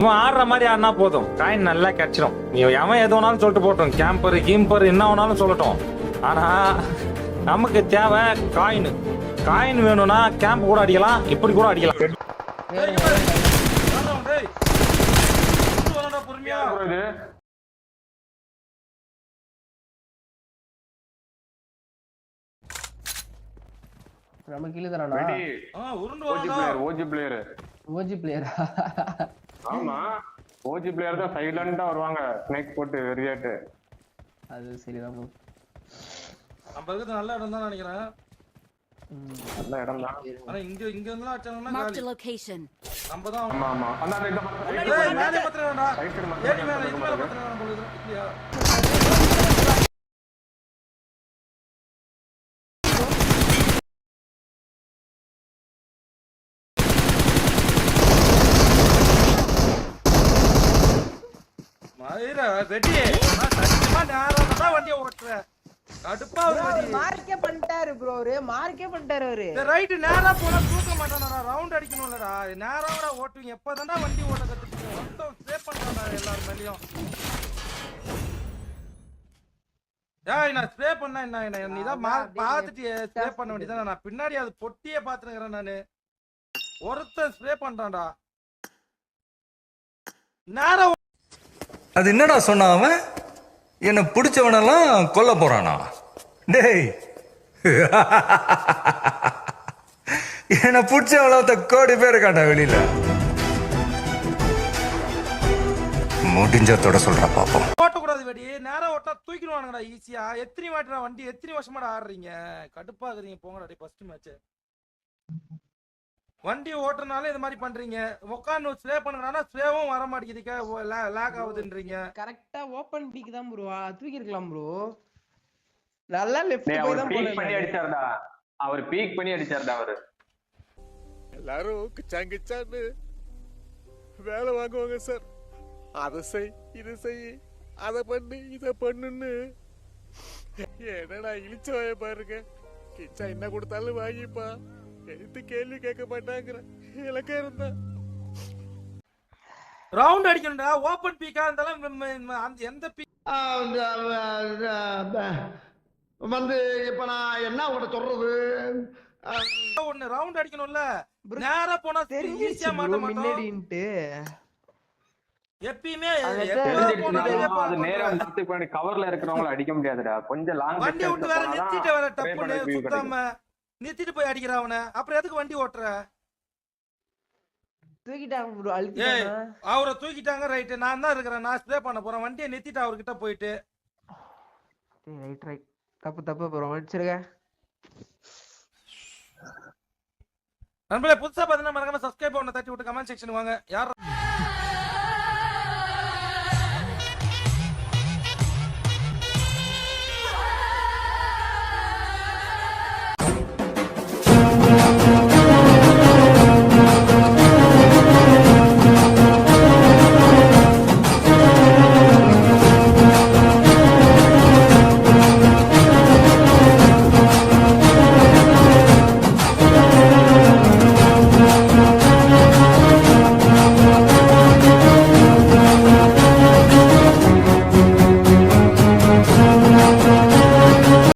இவன் ஆடுற மாதிரி ஆடினா போதும், காயின் நல்லா கிடைச்சிடும். நீ எவன் எது வேணாலும் சொல்லிட்டு போட்டோம், கேம்பர் கீம்பர் என்ன வேணாலும் சொல்லட்டும். ஆனா நமக்கு தேவை காயின். காயின் வேணும்னா கேம்ப் கூட அடிக்கலாம், இப்படி கூட அடிக்கலாம். பொறுமையா நம்ம கீழ தரனா ஓஜி பிளேயர் ஆமா ஓஜி பிளேயர் தான் சைலண்டா வருவாங்க ஸ்னேக் போட்டு வெறியாட்டு. அது சரிதான் ப்ரோ. நம்ம இருக்கிறது நல்ல இடம் தான் நினைக்கிறேன். நல்ல இடம் தான். ஆனா இங்க இருந்தலாம் அடிச்சாங்கன்னா Marked a location. நம்ம தான். ஆமா ஆமா அந்த இந்த மேலே பத்திரடா. ஏடி மேல இது மேல பத்திரடா போடுது இல்லையா? மயிரா வெட்டி நான் சத்தியமா நேரா தான் வண்டியை ஓட்டுறேன். கடுப்பா வருது. மார்க்கே பண்ணிட்டாரு ப்ரோ. மார்க்கே பண்ணிட்டாரு அவரு. ரைட் நேரா போனா தூக்க மாட்டானடா, ரவுண்ட் அடிக்கணும்லடா. நேராவடா ஓட்டுவீங்க. எப்பதான்டா வண்டி ஓட்ட கத்துக்கிட்டீங்க? மொத்தம் ஸ்ப்ரே பண்றானடா எல்லாரும் மேலயும். ஏய் நான் ஸ்ப்ரே பண்ணா என்ன? நீ தான் பாத்துட்டு ஸ்ப்ரே பண்ண வேண்டியதானே. நான் பின்னாடி அது பொட்டியே பாத்துக்கிறேன் நானு. ஒருத்தன் ஸ்ப்ரே பண்றான்டா. நேரா அது என்னடா சொன்ன அவன்? என்ன பிடிச்சவனெல்லாம் கொல்ல போறானா? டேய் என்ன பிடிச்சவள கோடி பேர் காட்டா வெளியில. முடிஞ்சதோட சொல்ற பாப்போம். ஓட்டக்கூடாது வெடி. நேரா ஓட்டா தூக்கிடுவானுங்கடா ஈஸியா. எத்தனை வாட்டிடா வண்டி எத்தனை வருஷமாடா ஆடுறீங்க? கடுப்பாக்குறீங்க போங்கடா. ஃபர்ஸ்ட் மேட்ச் வண்டி ஓட்டுறனால இது மாதிரி பண்றீங்க. உட்காந்து ஸ்ப்ரே பண்ணுங்கனா ஸ்ப்ரேவும் வர மாட்டேங்குதுக்க, லாக் ஆகுதுன்றீங்க. கரெக்ட்டா ஓபன் பீக் தான் ப்ரோ. தூக்கி இருக்கலாம் ப்ரோ. நல்லா லெஃப்ட் போய் தான் பீக் பண்ணி அடிச்சார்டா. அவர் பீக் பண்ணி அடிச்சார்டா அவரு. எல்லாரும் கிச்சாங்கிச்சான்னு வேலை வாங்குவாங்க சார். அதை செய் இது செய் அதை பண்ணு இதை பண்ணுன்னு. என்னடா இழிச்சவாய பாருங்க. கிச்சா என்ன கொடுத்தாலும் வாங்கிப்பா, எடுத்து கேள்வி கேட்க மாட்டாங்கிற இலக்க இருந்தா ரவுண்ட் அடிக்கணும்டா. ஓபன் பீக்கா இருந்தாலும் எந்த பீக் வந்து இப்ப நான் என்ன உங்கள்ட்ட சொல்றது? ஒண்ணு ரவுண்ட் அடிக்கணும்ல. நேரா போனா ஈஸியா மாட்ட மாட்டோம். எப்பயுமே கவர்ல இருக்கிறவங்கள அடிக்க முடியாதுடா. கொஞ்சம் லாங் வண்டி விட்டு வேற நிறுத்திட்டு வேற டப்புன்னு சுத்தாம நிறுத்திட்டு போய் அடிக்கிற அவனை. அப்புறம் எதுக்கு வண்டி ஓட்டுற? தூக்கிட்டாங்க ப்ரோ. ஏய் அவரை தூக்கிட்டாங்க ரைட். நான் தான் இருக்கிறேன், நான் ஸ்ப்ரே பண்ண போறேன். வண்டியை நிறுத்திட்டு அவர்கிட்ட போயிட்டு ரைட் தப்பு ப்ரோ. மன்னிச்சிருங்க நண்பர்களே. புதுசா பாத்தீங்கன்னா மறக்காம சப்ஸ்கிரைப் பண்ண தட்டி விட்டு கமெண்ட் செக்ஷன் வாங்க. யார்